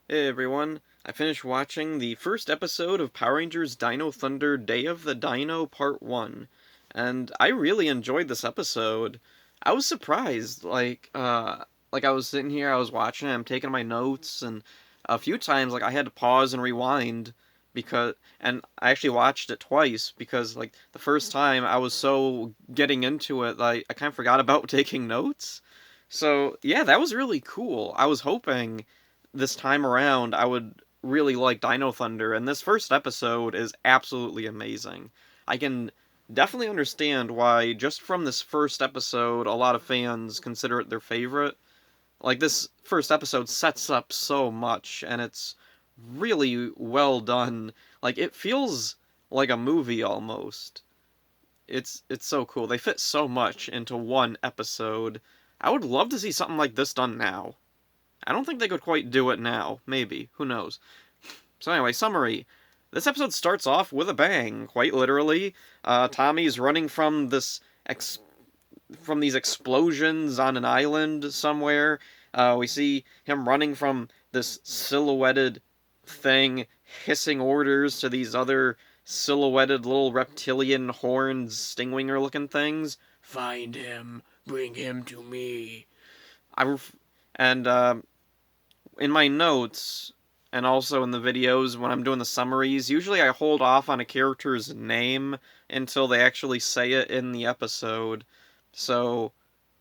Hey everyone, I finished watching the first episode of Power Rangers Dino Thunder Day of the Dino Part 1, and I really enjoyed this episode. I was surprised, like I was sitting here, I was watching it, I'm taking my notes, and a few times, like, I had to pause and rewind and I actually watched it twice because, like, the first time I was so getting into it, like, I kind of forgot about taking notes. So, yeah, that was really cool. I was hoping this time around I would really like Dino Thunder, and this first episode is absolutely amazing. I can definitely understand why, just from this first episode, a lot of fans consider it their favorite. Like, this first episode sets up so much, and it's really well done. Like, it feels like a movie almost. It's so cool. They fit so much into one episode. I would love to see something like this done now. I don't think they could quite do it now. Maybe. Who knows? So anyway, summary. This episode starts off with a bang, quite literally. Tommy's running from from these explosions on an island somewhere. We see him running from this silhouetted thing, hissing orders to these other silhouetted little reptilian horns, stingwinger looking things. Find him, bring him to me. I ref- and In my notes and also in the videos when I'm doing the summaries, usually I hold off on a character's name until they actually say it in the episode. So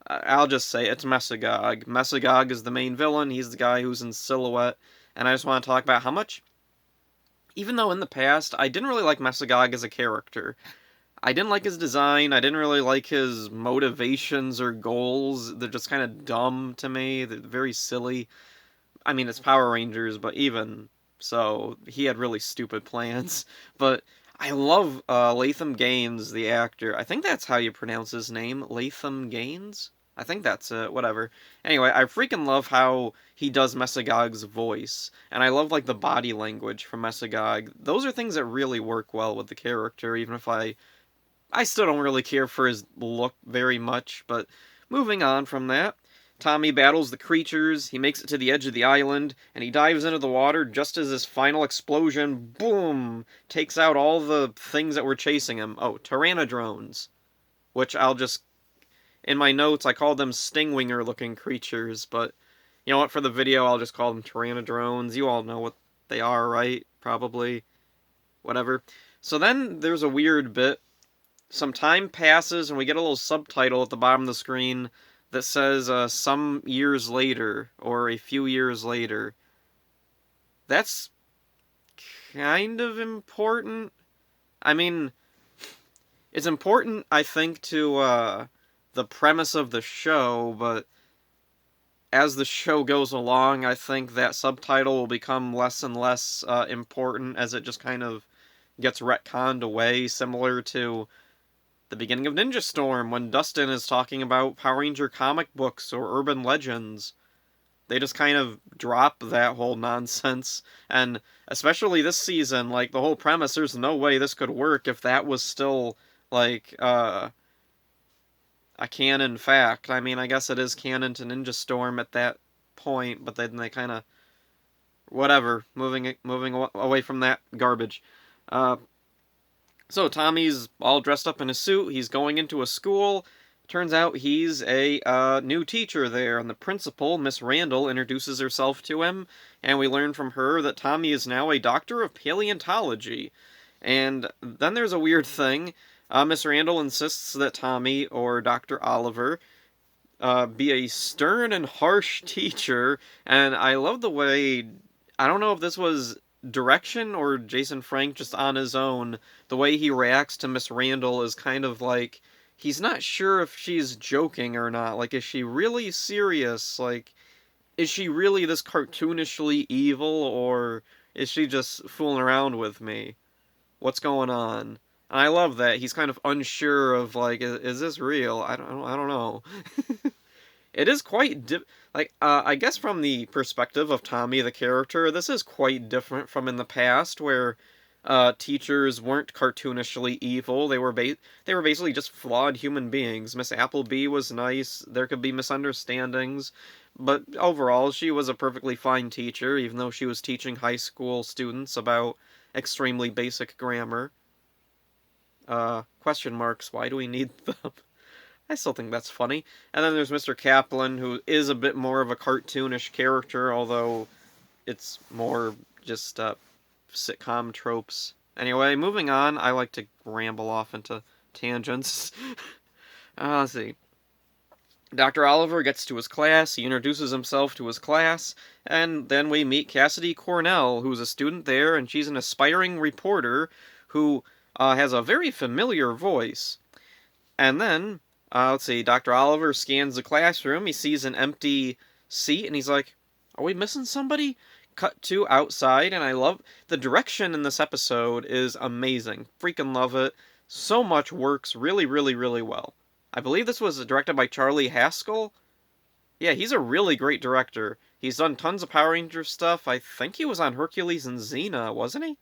I'll just say it's Mesagog. Mesagog is the main villain. He's the guy who's in silhouette. And I just want to talk about how much, even though in the past I didn't really like Mesagog as a character, I didn't like his design. I didn't really like his motivations or goals. They're just kind of dumb to me. They're very silly. I mean, it's Power Rangers, but even so, he had really stupid plans. But I love Latham Gaines, the actor. I think that's how you pronounce his name, Latham Gaines. I think that's it. Whatever. Anyway, I freaking love how he does Mesagog's voice, and I love like the body language from Mesagog. Those are things that really work well with the character, even if I still don't really care for his look very much. But moving on from that, Tommy battles the creatures, he makes it to the edge of the island, and he dives into the water just as his final explosion, boom, takes out all the things that were chasing him. Oh, Tyrannodrones, which in my notes, I called them Stingwinger looking creatures, but you know what, for the video, I'll just call them Tyrannodrones. You all know what they are, right? Probably. Whatever. So then there's a weird bit. Some time passes and we get a little subtitle at the bottom of the screen that says some years later or a few years later. That's kind of important. I mean, it's important, I think, to the premise of the show, but as the show goes along, I think that subtitle will become less and less important as it just kind of gets retconned away, similar to the beginning of Ninja Storm when Dustin is talking about Power Ranger comic books or urban legends. They just kind of drop that whole nonsense, and especially this season, like the whole premise, there's no way this could work if that was still like a canon fact. I mean, I guess it is canon to Ninja Storm at that point, but then they kind of whatever, moving away from that garbage. Uh, So Tommy's all dressed up in a suit. He's going into a school. Turns out he's a new teacher there, and the principal, Miss Randall, introduces herself to him, and we learn from her that Tommy is now a doctor of paleontology. And then there's a weird thing. Miss Randall insists that Tommy, or Dr. Oliver, be a stern and harsh teacher, and I love the way. I don't know if this was direction or Jason Frank just on his own. The way he reacts to Miss Randall is kind of like he's not sure if she's joking or not. Like, is she really serious? Like, is she really this cartoonishly evil, or is she just fooling around with me? What's going on? And I love that he's kind of unsure of like, is this real? I don't know. It is quite I guess from the perspective of Tommy the character, this is quite different from in the past where teachers weren't cartoonishly evil. They were basically just flawed human beings. Miss Appleby was nice. There could be misunderstandings, But overall, she was a perfectly fine teacher, even though she was teaching high school students about extremely basic grammar. Question marks, why do we need them? I still think that's funny. And then there's Mr. Kaplan, who is a bit more of a cartoonish character, although it's more just sitcom tropes. Anyway, moving on, I like to ramble off into tangents. Let's see. Dr. Oliver gets to his class, he introduces himself to his class, and then we meet Cassidy Cornell, who's a student there, and she's an aspiring reporter who has a very familiar voice. And then, let's see, Dr. Oliver scans the classroom, he sees an empty seat, and he's like, are we missing somebody? Cut to outside, and I love the direction in this episode is amazing. Freaking love it. So much works really, really, really well. I believe this was directed by Charlie Haskell. Yeah, he's a really great director. He's done tons of Power Rangers stuff. I think he was on Hercules and Xena, wasn't he?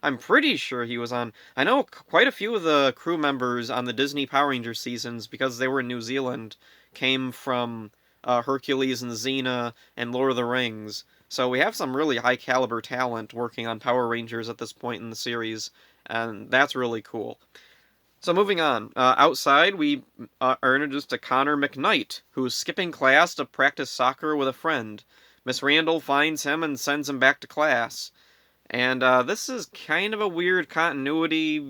I'm pretty sure he was on. I know quite a few of the crew members on the Disney Power Rangers seasons, because they were in New Zealand, came from Hercules and Xena and Lord of the Rings. So we have some really high caliber talent working on Power Rangers at this point in the series, and that's really cool. So moving on, outside we are introduced to Connor McKnight, who's skipping class to practice soccer with a friend. Miss Randall finds him and sends him back to class. And this is kind of a weird continuity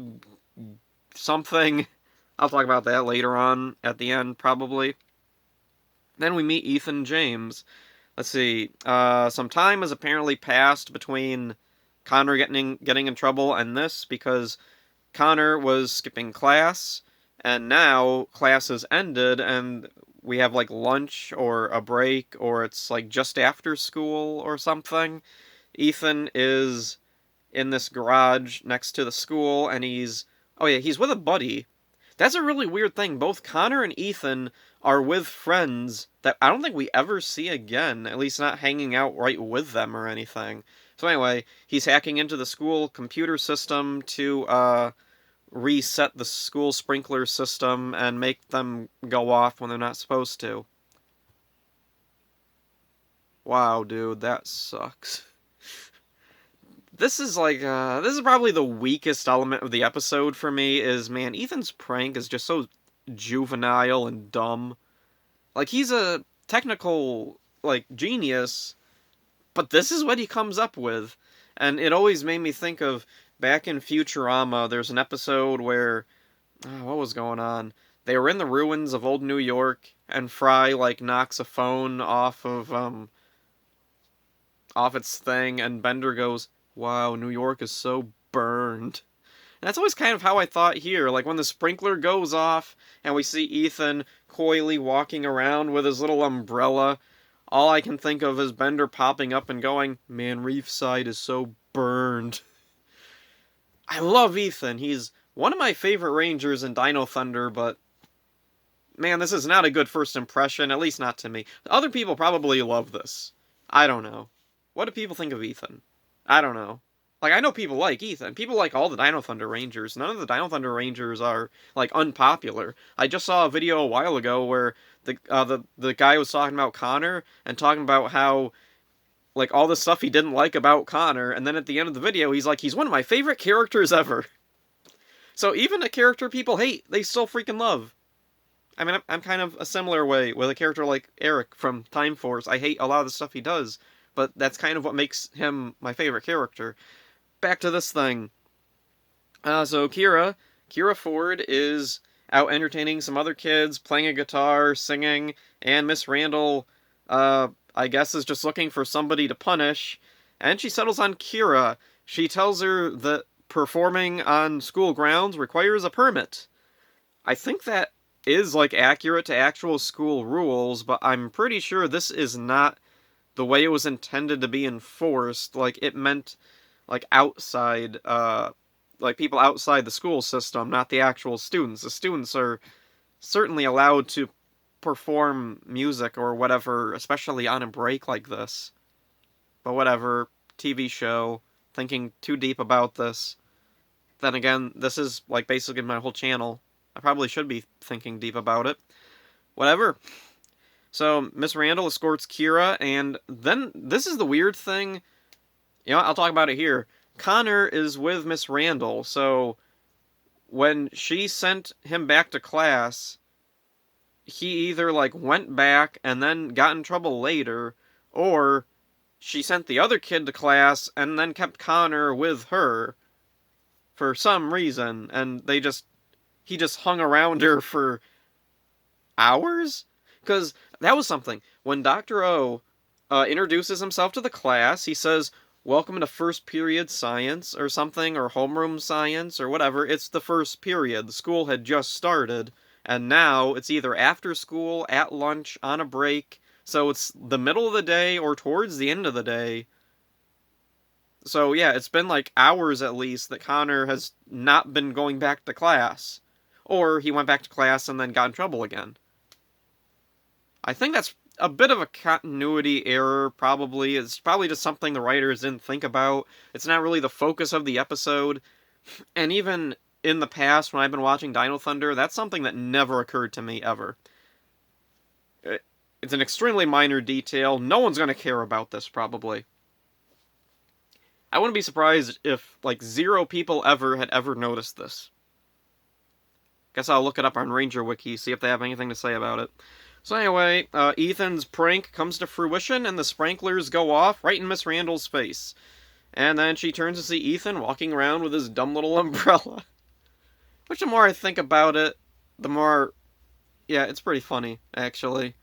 something. I'll talk about that later on at the end, probably. Then we meet Ethan James. Let's see. Some time has apparently passed between Connor getting in trouble and this, because Connor was skipping class, and now class has ended, and we have like lunch or a break, or it's like just after school or something. Ethan is in this garage next to the school, and he's with a buddy. That's a really weird thing. Both Connor and Ethan are with friends that I don't think we ever see again, at least not hanging out right with them or anything. So anyway, he's hacking into the school computer system to reset the school sprinkler system and make them go off when they're not supposed to. Wow, dude, that sucks. This is this is probably the weakest element of the episode for me, is, man, Ethan's prank is just so juvenile and dumb. Like, he's a technical, like, genius, but this is what he comes up with. And it always made me think of, back in Futurama, there's an episode where, what was going on? They were in the ruins of old New York, and Fry, like, knocks a phone off its thing, and Bender goes, wow, New York is so burned. And that's always kind of how I thought here. Like, when the sprinkler goes off, and we see Ethan coyly walking around with his little umbrella, all I can think of is Bender popping up and going, man, Reefside is so burned. I love Ethan. He's one of my favorite Rangers in Dino Thunder, but man, this is not a good first impression, at least not to me. Other people probably love this. I don't know. What do people think of Ethan? I don't know. Like, I know people like Ethan. People like all the Dino Thunder Rangers. None of the Dino Thunder Rangers are, like, unpopular. I just saw a video a while ago where the guy was talking about Connor and talking about how, like, all the stuff he didn't like about Connor, and then at the end of the video, he's like, he's one of my favorite characters ever. So even a character people hate, they still freaking love. I mean, I'm kind of a similar way with a character like Eric from Time Force. I hate a lot of the stuff he does, but that's kind of what makes him my favorite character. Back to this thing. So Kira Ford is out entertaining some other kids, playing a guitar, singing, and Miss Randall, I guess, is just looking for somebody to punish, and she settles on Kira. She tells her that performing on school grounds requires a permit. I think that is, like, accurate to actual school rules, but I'm pretty sure this is not the way it was intended to be enforced. Like, it meant, like, outside, like, people outside the school system, not the actual students. The students are certainly allowed to perform music or whatever, especially on a break like this. But whatever, TV show, thinking too deep about this. Then again, this is, like, basically my whole channel. I probably should be thinking deep about it. Whatever. So Miss Randall escorts Kira, and then this is the weird thing. You know, I'll talk about it here. Connor is with Miss Randall, so when she sent him back to class, he either like went back and then got in trouble later, or she sent the other kid to class and then kept Connor with her for some reason, and he just hung around her for hours? Because that was something. When Dr. O introduces himself to the class, he says, "Welcome to first period science," or something, or homeroom science, or whatever. It's the first period. The school had just started, and now it's either after school, at lunch, on a break. So it's the middle of the day or towards the end of the day. So yeah, it's been like hours at least that Connor has not been going back to class. Or he went back to class and then got in trouble again. I think that's a bit of a continuity error, probably. It's probably just something the writers didn't think about. It's not really the focus of the episode. And even in the past, when I've been watching Dino Thunder, that's something that never occurred to me, ever. It's an extremely minor detail. No one's going to care about this, probably. I wouldn't be surprised if, like, 0 people ever had ever noticed this. Guess I'll look it up on Ranger Wiki, see if they have anything to say about it. So anyway, Ethan's prank comes to fruition, and the sprinklers go off right in Miss Randall's face. And then she turns to see Ethan walking around with his dumb little umbrella. Which, the more I think about it, the more... Yeah, it's pretty funny, actually.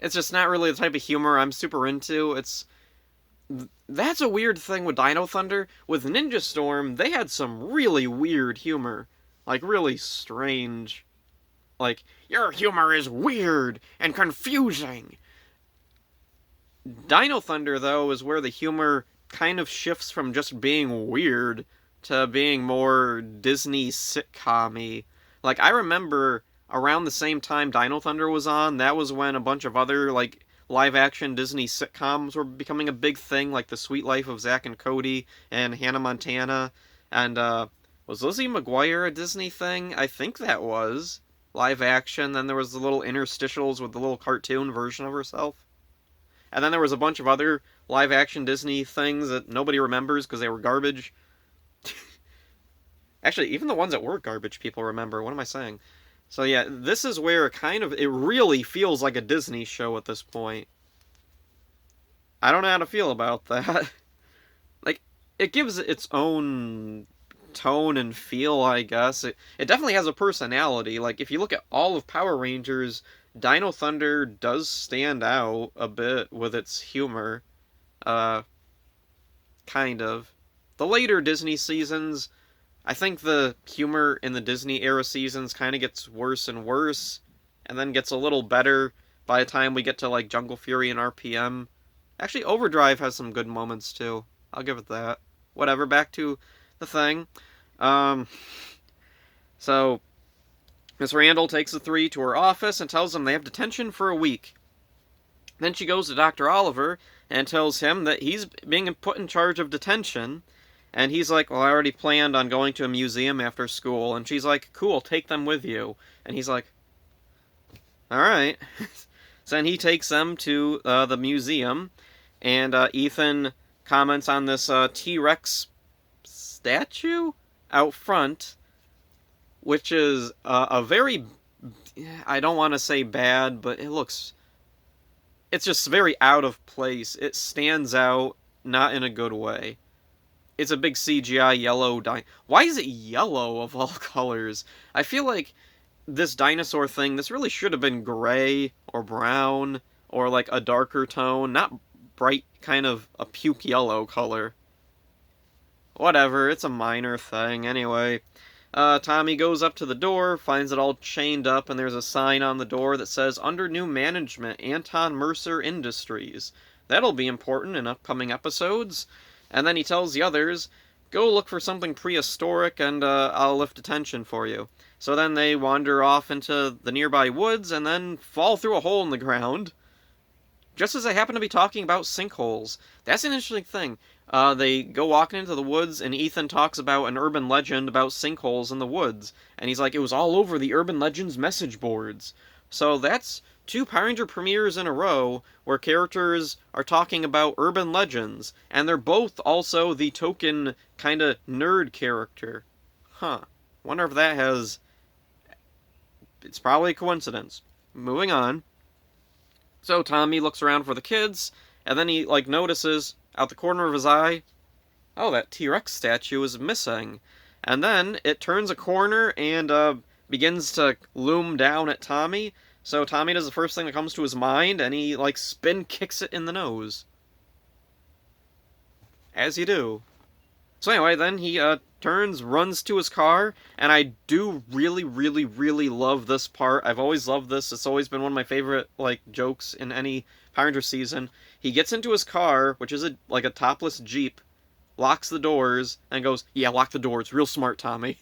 It's just not really the type of humor I'm super into. That's a weird thing with Dino Thunder. With Ninja Storm, they had some really weird humor. Like, really strange. Like, your humor is weird and confusing. Dino Thunder, though, is where the humor kind of shifts from just being weird to being more Disney sitcom-y. Like, I remember around the same time Dino Thunder was on, that was when a bunch of other, like, live-action Disney sitcoms were becoming a big thing, like The Sweet Life of Zack and Cody and Hannah Montana. And, was Lizzie McGuire a Disney thing? I think that was. Live action, then there was the little interstitials with the little cartoon version of herself. And then there was a bunch of other live action Disney things that nobody remembers because they were garbage. Actually, even the ones that were garbage people remember. What am I saying? So yeah, this is where it really feels like a Disney show at this point. I don't know how to feel about that. Like, it gives its own tone and feel, I guess. It definitely has a personality. Like, if you look at all of Power Rangers, Dino Thunder does stand out a bit with its humor. Kind of. The later Disney seasons, I think the humor in the Disney era seasons kind of gets worse and worse, and then gets a little better by the time we get to, like, Jungle Fury and RPM. Actually, Overdrive has some good moments, too. I'll give it that. Whatever, back to the thing. So, Miss Randall takes the 3 to her office and tells them they have detention for a week. Then she goes to Dr. Oliver and tells him that he's being put in charge of detention. And he's like, well, I already planned on going to a museum after school. And she's like, cool, take them with you. And he's like, alright. So then he takes them to the museum. And Ethan comments on this T-Rex statue out front, which is a very, I don't want to say bad, but it's just very out of place. It stands out, not in a good way. It's a big CGI yellow Why is it yellow of all colors? I feel like this dinosaur thing, this really should have been gray or brown or like a darker tone, not bright kind of a puke yellow color. Whatever, it's a minor thing. Anyway, Tommy goes up to the door, finds it all chained up, and there's a sign on the door that says, under new management, Anton Mercer Industries. That'll be important in upcoming episodes. And then he tells the others, go look for something prehistoric and I'll lift detention for you. So then they wander off into the nearby woods and then fall through a hole in the ground. Just as they happen to be talking about sinkholes. That's an interesting thing. They go walking into the woods, and Ethan talks about an urban legend about sinkholes in the woods. And he's like, it was all over the urban legends message boards. So that's two Power Ranger premieres in a row where characters are talking about urban legends, and they're both also the token kind of nerd character. Huh. Wonder if that has. It's probably a coincidence. Moving on. So Tommy looks around for the kids, and then he, like, notices out the corner of his eye, oh, that T-Rex statue is missing. And then it turns a corner and begins to loom down at Tommy. So Tommy does the first thing that comes to his mind, and he, like, spin kicks it in the nose. As you do. So anyway, then he turns, runs to his car, and I do really, really, really love this part. I've always loved this. It's always been one of my favorite, like, jokes in any Power Ranger season. He gets into his car, which is like a topless Jeep, locks the doors, and goes, yeah, lock the doors. Real smart, Tommy.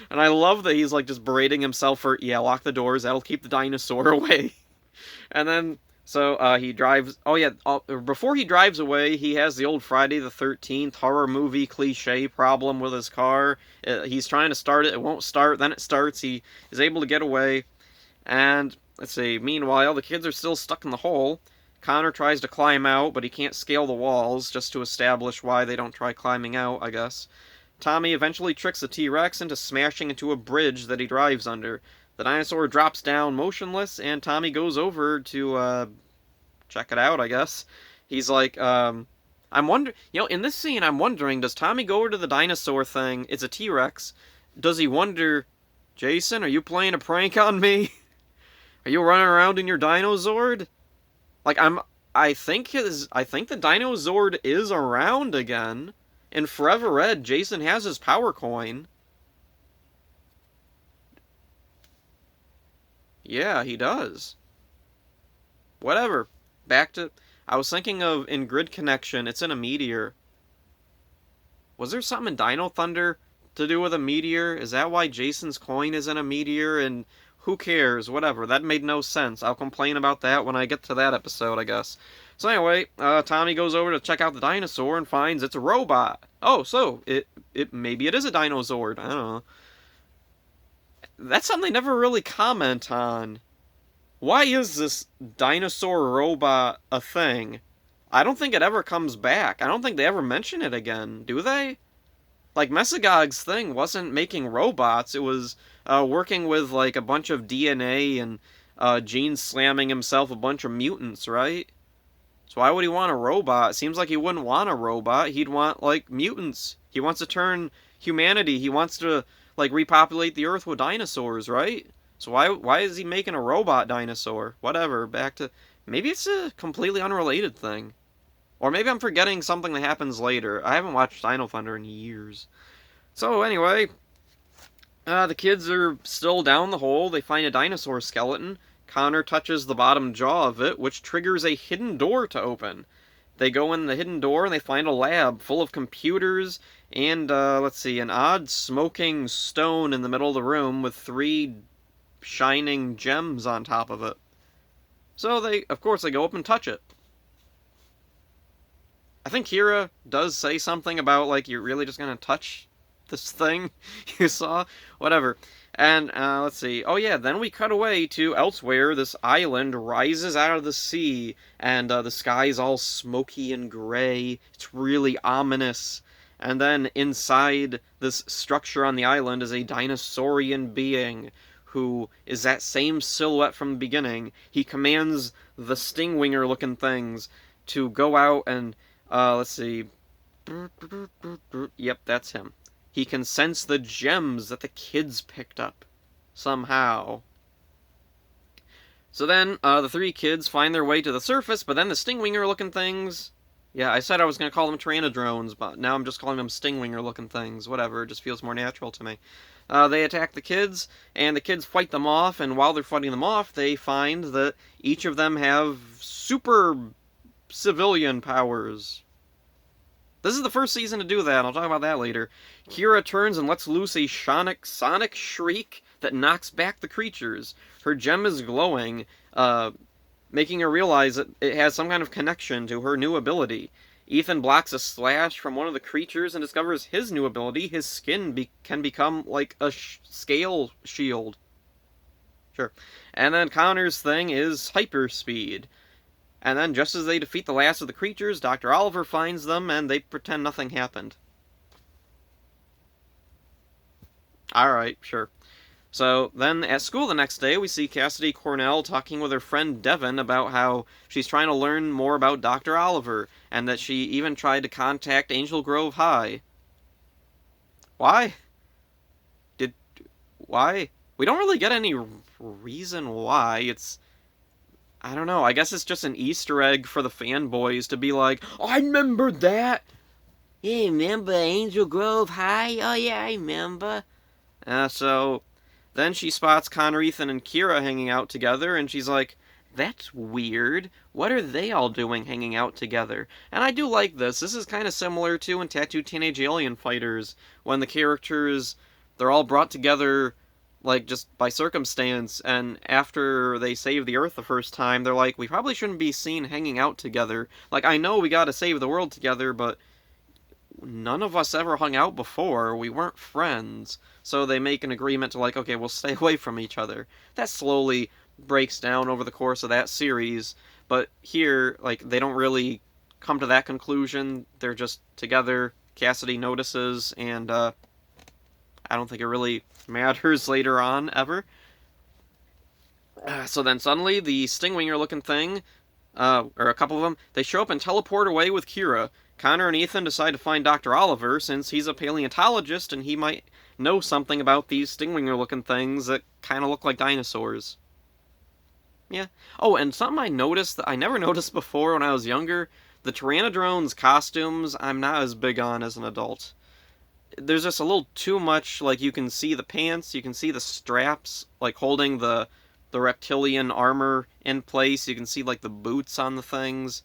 And I love that he's, like, just berating himself for, yeah, lock the doors. That'll keep the dinosaur away. And then, so he drives. Oh, yeah, before he drives away, he has the old Friday the 13th horror movie cliche problem with his car. He's trying to start it. It won't start. Then it starts. He is able to get away. And, let's see, meanwhile, the kids are still stuck in the hole. Connor tries to climb out, but he can't scale the walls, just to establish why they don't try climbing out, I guess. Tommy eventually tricks the T-Rex into smashing into a bridge that he drives under. The dinosaur drops down motionless, and Tommy goes over to, check it out, I guess. He's like, I'm wondering, in this scene, I'm wondering, does Tommy go over to the dinosaur thing? It's a T-Rex. Does he wonder, Jason, are you playing a prank on me? Are you running around in your Dino Zord? Like, I think the Dino Zord is around again. In Forever Red, Jason has his power coin. Yeah, he does. Whatever. Back to... I was thinking of in Grid Connection, it's in a meteor. Was there something in Dino Thunder to do with a meteor? Is that why Jason's coin is in a meteor? And who cares? Whatever. That made no sense. I'll complain about that when I get to that episode, I guess. So anyway, Tommy goes over to check out the dinosaur and finds it's a robot. Oh, so maybe it is a Dinozord. I don't know. That's something they never really comment on. Why is this dinosaur robot a thing? I don't think it ever comes back. I don't think they ever mention it again, do they? Like, Mesagog's thing wasn't making robots. It was working with, like, a bunch of DNA and Gene slamming himself a bunch of mutants, right? So why would he want a robot? Seems like he wouldn't want a robot. He'd want, like, mutants. He wants to turn humanity. He wants to, like, repopulate the Earth with dinosaurs, right? So why is he making a robot dinosaur? Whatever, back to... Maybe it's a completely unrelated thing. Or maybe I'm forgetting something that happens later. I haven't watched Dino Thunder in years. So anyway, the kids are still down the hole. They find a dinosaur skeleton. Connor touches the bottom jaw of it, which triggers a hidden door to open. They go in the hidden door and they find a lab full of computers and, let's see, an odd smoking stone in the middle of the room with 3 shining gems on top of it. So of course, they go up and touch it. I think Kira does say something about, like, you're really just gonna touch this thing you saw? Whatever. And, let's see. Oh, yeah, then we cut away to elsewhere. This island rises out of the sea, and the sky's all smoky and gray. It's really ominous. And then inside this structure on the island is a dinosaurian being who is that same silhouette from the beginning. He commands the Stingwinger-looking things to go out and, let's see. Yep, that's him. He can sense the gems that the kids picked up. Somehow. So then, the 3 kids find their way to the surface, but then the Stingwinger-looking things... Yeah, I said I was going to call them Tyrannodrones, but now I'm just calling them Stingwinger-looking things. Whatever, it just feels more natural to me. They attack the kids, and the kids fight them off, and while they're fighting them off, they find that each of them have super civilian powers. This is the first season to do that. I'll talk about that later. Kira turns and lets loose a sonic shriek that knocks back the creatures. Her gem is glowing, making her realize that it has some kind of connection to her new ability. Ethan blocks a slash from one of the creatures and discovers his new ability. His skin can become like a scale shield. Sure. And then Connor's thing is hyperspeed. And then, just as they defeat the last of the creatures, Dr. Oliver finds them, and they pretend nothing happened. Alright, sure. So, then at school the next day, we see Cassidy Cornell talking with her friend Devin about how she's trying to learn more about Dr. Oliver, and that she even tried to contact Angel Grove High. Why? Did... Why? We don't really get any reason why. I don't know, I guess it's just an Easter egg for the fanboys to be like, oh, I remember that! Yeah, remember Angel Grove High? Oh yeah, I remember. So, then she spots Connor, Ethan, and Kira hanging out together, and she's like, that's weird. What are they all doing hanging out together? And I do like this. This is kind of similar to in Tattooed Teenage Alien Fighters, when the characters, they're all brought together, like, just by circumstance, and after they save the Earth the first time, they're like, we probably shouldn't be seen hanging out together. Like, I know we gotta save the world together, but none of us ever hung out before. We weren't friends. So they make an agreement to, like, okay, we'll stay away from each other. That slowly breaks down over the course of that series, but here, like, they don't really come to that conclusion. They're just together. Cassidy notices, and I don't think it really matters later on, ever. So then suddenly, the Stingwinger looking thing, or a couple of them, they show up and teleport away with Kira. Connor and Ethan decide to find Dr. Oliver, since he's a paleontologist and he might know something about these Stingwinger looking things that kind of look like dinosaurs. Yeah. Oh, and something I noticed that I never noticed before when I was younger, the Pteranodrone's costumes I'm not as big on as an adult. There's just a little too much, like, you can see the pants, you can see the straps, like, holding the reptilian armor in place, you can see, like, the boots on the things.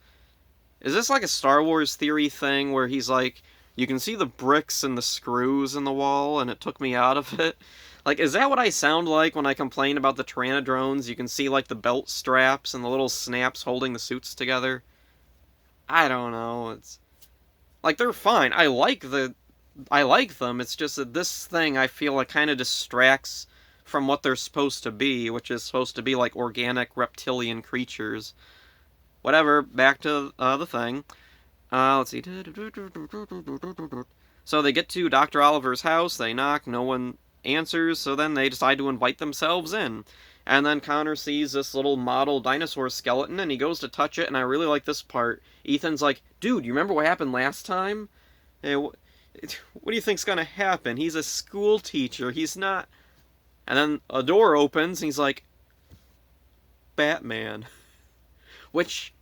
Is this like a Star Wars theory thing where he's like, you can see the bricks and the screws in the wall, and it took me out of it? Like, is that what I sound like when I complain about the Pteranodrones? You can see, like, the belt straps and the little snaps holding the suits together? I don't know, it's... Like, they're fine. I like them, it's just that this thing I feel like kind of distracts from what they're supposed to be, which is supposed to be, like, organic reptilian creatures. Whatever, back to the thing. Let's see. So they get to Dr. Oliver's house, they knock, no one answers, so then they decide to invite themselves in. And then Connor sees this little model dinosaur skeleton, and he goes to touch it, and I really like this part. Ethan's like, dude, you remember what happened last time? Hey, what do you think's gonna happen? He's a school teacher, he's not... And then a door opens, and he's like, Batman. Which,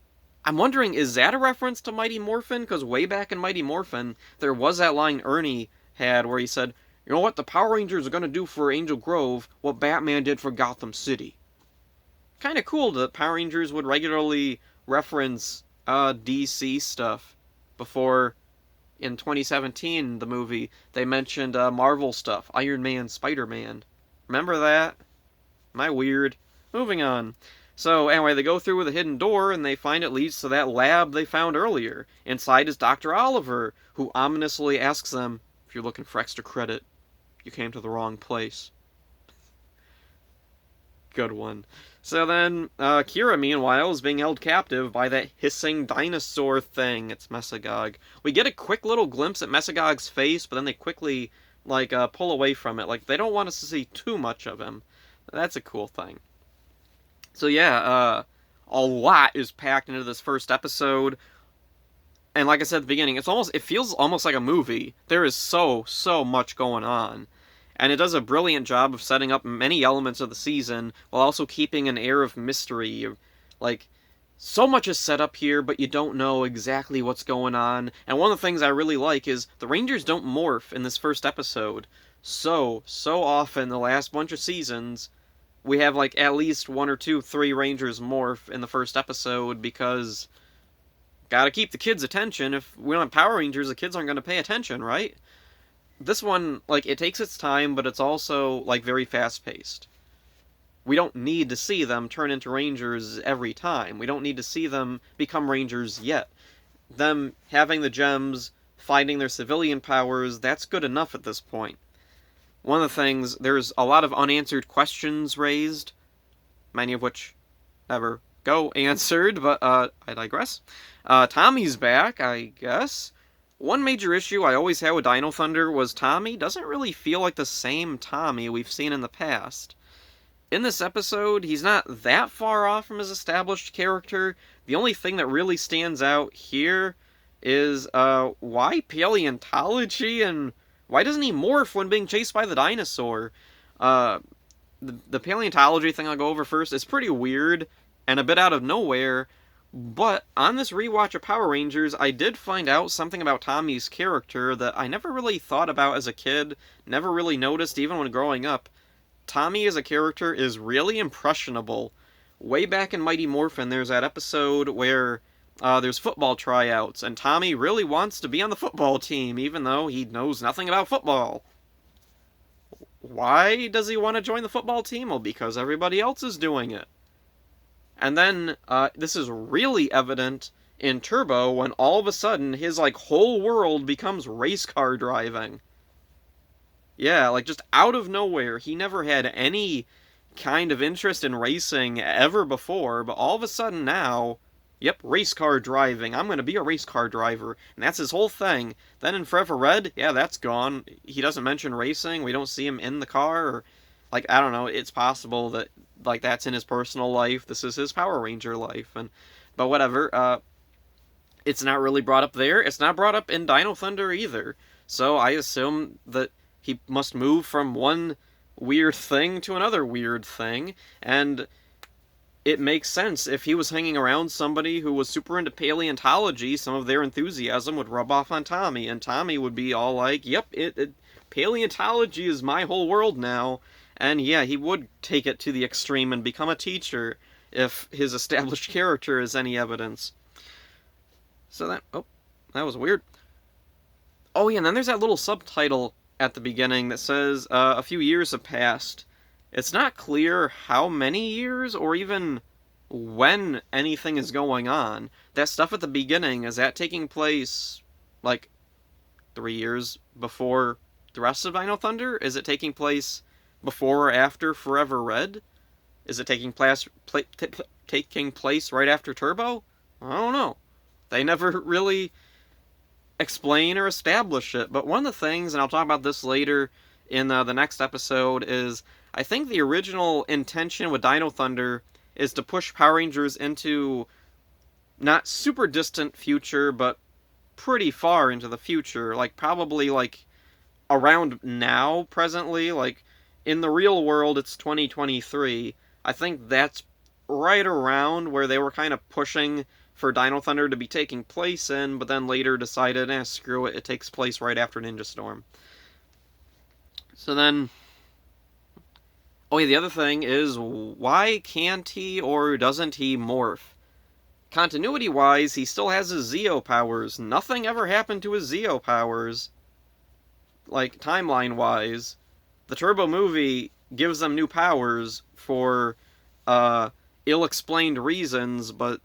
I'm wondering, is that a reference to Mighty Morphin? Because way back in Mighty Morphin, there was that line Ernie had where he said, you know what, the Power Rangers are going to do for Angel Grove what Batman did for Gotham City. Kind of cool that Power Rangers would regularly reference DC stuff. Before, in 2017, the movie, they mentioned Marvel stuff, Iron Man, Spider-Man. Remember that? Am I weird? Moving on. So, anyway, they go through with a hidden door, and they find it leads to that lab they found earlier. Inside is Dr. Oliver, who ominously asks them, if you're looking for extra credit, you came to the wrong place. Good one. So then, Kira, meanwhile, is being held captive by that hissing dinosaur thing. It's Mesagog. We get a quick little glimpse at Mesagog's face, but then they quickly, like, pull away from it. Like, they don't want us to see too much of him. That's a cool thing. So yeah, a lot is packed into this first episode. And like I said at the beginning, it feels almost like a movie. There is so much going on. And it does a brilliant job of setting up many elements of the season, while also keeping an air of mystery. Like, so much is set up here, but you don't know exactly what's going on. And one of the things I really like is, the Rangers don't morph in this first episode. So often the last bunch of seasons, we have, like, at least 1 or 2, 3 Rangers morph in the first episode, because gotta keep the kids' attention. If we don't have Power Rangers, the kids aren't gonna pay attention, right? This one, like, it takes its time, but it's also, like, very fast-paced. We don't need to see them turn into Rangers every time. We don't need to see them become Rangers yet. Them having the gems, finding their civilian powers, that's good enough at this point. One of the things, there's a lot of unanswered questions raised many of which never go answered, but I digress. Tommy's back, I guess. One major issue I always had with Dino Thunder was Tommy doesn't really feel like the same Tommy we've seen in the past. In this episode, he's not that far off from his established character. The only thing that really stands out here is why paleontology and why doesn't he morph when being chased by the dinosaur? Uh, the paleontology thing I'll go over first is pretty weird and a bit out of nowhere. But on this rewatch of Power Rangers, I did find out something about Tommy's character that I never really thought about as a kid, never really noticed even when growing up. Tommy as a character is really impressionable. Way back in Mighty Morphin, there's that episode where there's football tryouts, and Tommy really wants to be on the football team, even though he knows nothing about football. Why does he want to join the football team? Well, because everybody else is doing it. And then this is really evident in Turbo when all of a sudden his whole world becomes race car driving. Yeah, just out of nowhere. He never had any kind of interest in racing ever before, but all of a sudden now, yep, race car driving. I'm going to be a race car driver. And that's his whole thing. Then in Forever Red, yeah, that's gone. He doesn't mention racing. We don't see him in the car. Or, I don't know. It's possible that, that's in his personal life. This is his Power Ranger life. But whatever. It's not really brought up there. It's not brought up in Dino Thunder either. So I assume that he must move from one weird thing to another weird thing, and it makes sense. If he was hanging around somebody who was super into paleontology, some of their enthusiasm would rub off on Tommy, and Tommy would be all like, yep, paleontology is my whole world now. And yeah, he would take it to the extreme and become a teacher if his established character is any evidence. So that was weird. Oh yeah, and then there's that little subtitle at the beginning that says a few years have passed. It's not clear how many years or even when anything is going on. That stuff at the beginning, is that taking place 3 years before the rest of Dino Thunder? Is it taking place before or after Forever Red? Is it taking place right after Turbo? I don't know. They never really explain or establish it. But one of the things, and I'll talk about this later in the next episode, is I think the original intention with Dino Thunder is to push Power Rangers into not super distant future, but pretty far into the future. Probably around now, presently. In the real world, it's 2023. I think that's right around where they were kind of pushing for Dino Thunder to be taking place in, but then later decided, screw it, it takes place right after Ninja Storm. So then, oh yeah, the other thing is, why can't he or doesn't he morph? Continuity-wise, he still has his Zeo powers. Nothing ever happened to his Zeo powers, timeline-wise. The Turbo movie gives them new powers for ill-explained reasons, but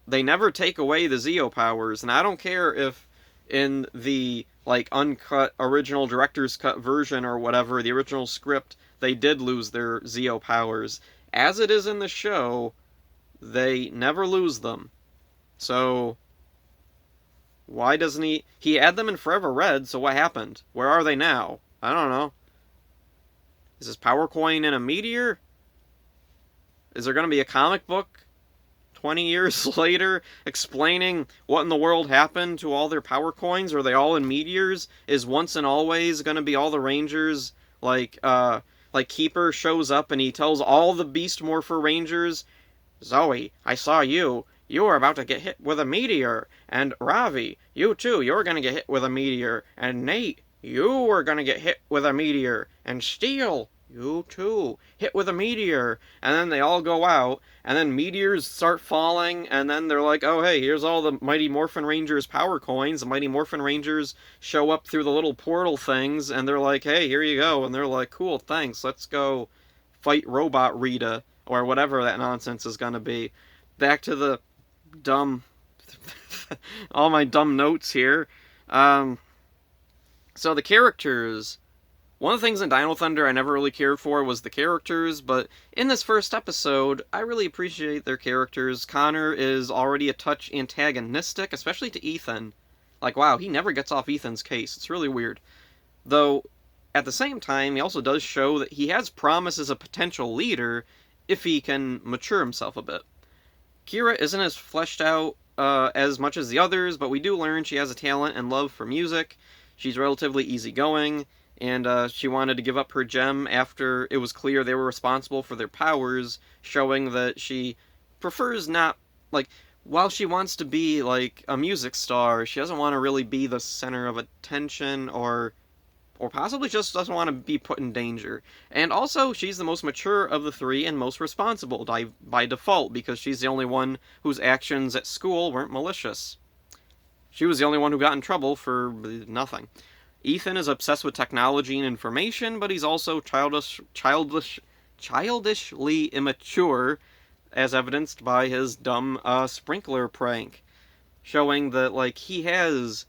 they never take away the Zeo powers, and I don't care if in the uncut original director's cut version or whatever, the original script, they did lose their Zeo powers. As it is in the show, they never lose them. So why doesn't he had them in Forever Red, so what happened? Where are they now? I don't know. Is his power coin in a meteor? Is there going to be a comic book 20 years later explaining what in the world happened to all their power coins? Are they all in meteors? Is Once and Always going to be all the Rangers Keeper shows up and he tells all the Beast Morpher Rangers, Zoe, I saw you. You are about to get hit with a meteor. And Ravi, you too, you're going to get hit with a meteor. And Nate, you are going to get hit with a meteor. And Steel, you too, hit with a meteor. And then they all go out, and then meteors start falling, and then they're like, oh hey, here's all the Mighty Morphin Rangers power coins. The Mighty Morphin Rangers show up through the little portal things, and they're like, hey, here you go. And they're like, cool, thanks, let's go fight Robot Rita, or whatever that nonsense is gonna be. Back to the dumb... all my dumb notes here. So the characters... One of the things in Dino Thunder I never really cared for was the characters, but in this first episode, I really appreciate their characters. Connor is already a touch antagonistic, especially to Ethan. Like, wow, he never gets off Ethan's case. It's really weird. Though, at the same time, he also does show that he has promise as a potential leader if he can mature himself a bit. Kira isn't as fleshed out as much as the others, but we do learn she has a talent and love for music. She's relatively easygoing, and she wanted to give up her gem after it was clear they were responsible for their powers, showing that she prefers not, like, while she wants to be, like, a music star, she doesn't want to really be the center of attention or possibly just doesn't want to be put in danger. And also, she's the most mature of the three and most responsible by default because she's the only one whose actions at school weren't malicious. She was the only one who got in trouble for nothing. Ethan is obsessed with technology and information, but he's also childishly immature, as evidenced by his dumb sprinkler prank, showing that like he has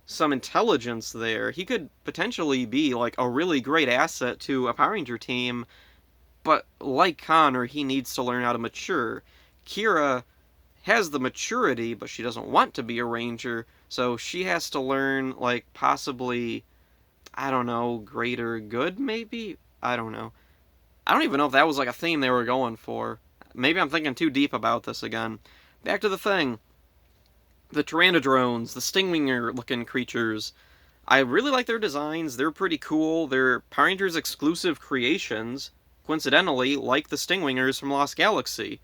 some intelligence there. He could potentially be like a really great asset to a Power Ranger team, but like Connor, he needs to learn how to mature. Kira has the maturity, but she doesn't want to be a ranger, so she has to learn like possibly, I don't know, greater good maybe? I don't know. I don't even know if that was like a theme they were going for. Maybe I'm thinking too deep about this again. Back to the thing. The Pteranodrones, the Stingwinger looking creatures. I really like their designs. They're pretty cool. They're Power Rangers exclusive creations, coincidentally, like the Stingwingers from Lost Galaxy.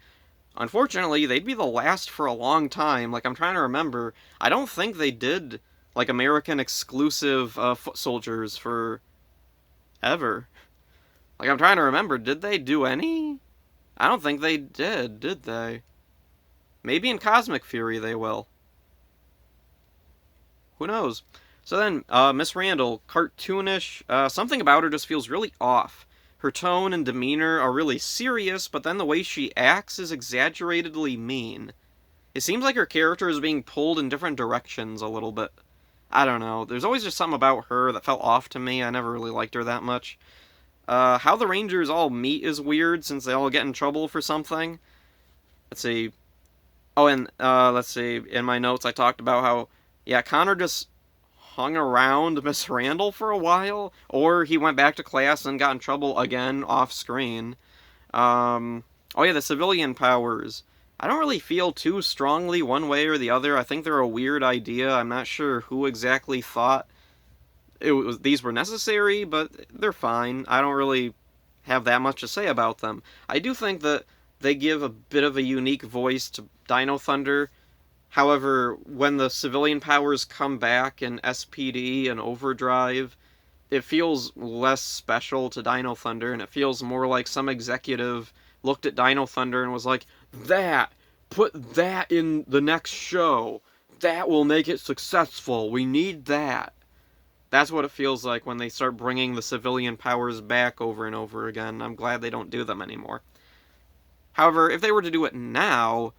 Unfortunately, they'd be the last for a long time. Like, I'm trying to remember. I don't think they did, like, American exclusive foot soldiers for ever. Like, I'm trying to remember. Did they do any? I don't think they did they? Maybe in Cosmic Fury they will. Who knows? So then, Miss Randall, cartoonish. Something about her just feels really off. Her tone and demeanor are really serious, but then the way she acts is exaggeratedly mean. It seems like her character is being pulled in different directions a little bit. I don't know. There's always just something about her that felt off to me. I never really liked her that much. How the Rangers all meet is weird since they all get in trouble for something. Let's see. Oh, and let's see. In my notes, I talked about how, yeah, Connor just hung around Miss Randall for a while, or he went back to class and got in trouble again off screen. Oh yeah, the civilian powers. I don't really feel too strongly one way or the other. I think they're a weird idea. I'm not sure who exactly thought these were necessary, but they're fine. I don't really have that much to say about them. I do think that they give a bit of a unique voice to Dino Thunder. However, when the civilian powers come back in SPD and Overdrive, it feels less special to Dino Thunder, and it feels more like some executive looked at Dino Thunder and was like, put that in the next show. That will make it successful. We need that. That's what it feels like when they start bringing the civilian powers back over and over again. I'm glad they don't do them anymore. However, if they were to do it now,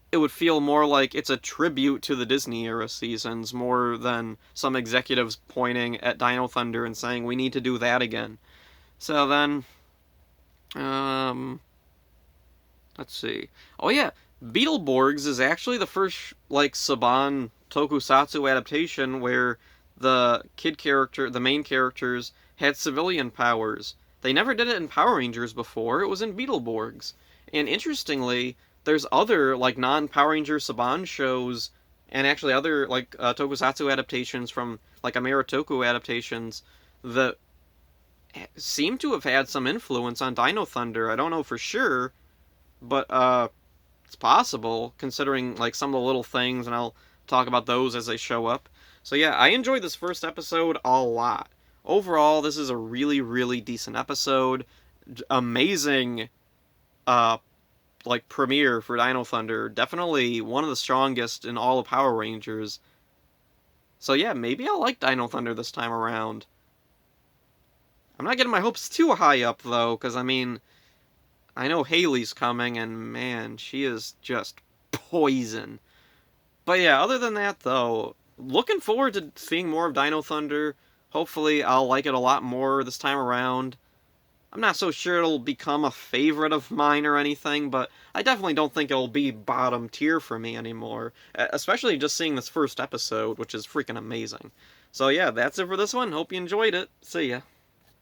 it would feel more like it's a tribute to the Disney era seasons more than some executives pointing at Dino Thunder and saying we need to do that again. So then, let's see. Oh yeah, Beetleborgs is actually the first like Saban tokusatsu adaptation where the main characters had civilian powers. They never did it in Power Rangers before. It was in Beetleborgs. And interestingly, there's other like non-Power Ranger Saban shows and actually other like tokusatsu adaptations from like Ameritoku adaptations that seem to have had some influence on Dino Thunder. I don't know for sure, but it's possible considering like some of the little things, and I'll talk about those as they show up. So yeah, I enjoyed this first episode a lot. Overall, this is a really, really decent episode. Amazing uh like premiere for Dino Thunder. Definitely one of the strongest in all of Power Rangers. So yeah, maybe I'll like Dino Thunder this time around. I'm not getting my hopes too high up though, because I mean, I know Haley's coming, and man, she is just poison. But yeah, other than that though, looking forward to seeing more of Dino Thunder. Hopefully I'll like it a lot more this time around. I'm not so sure it'll become a favorite of mine or anything, but I definitely don't think it'll be bottom tier for me anymore. Especially just seeing this first episode, which is freaking amazing. So yeah, that's it for this one. Hope you enjoyed it. See ya.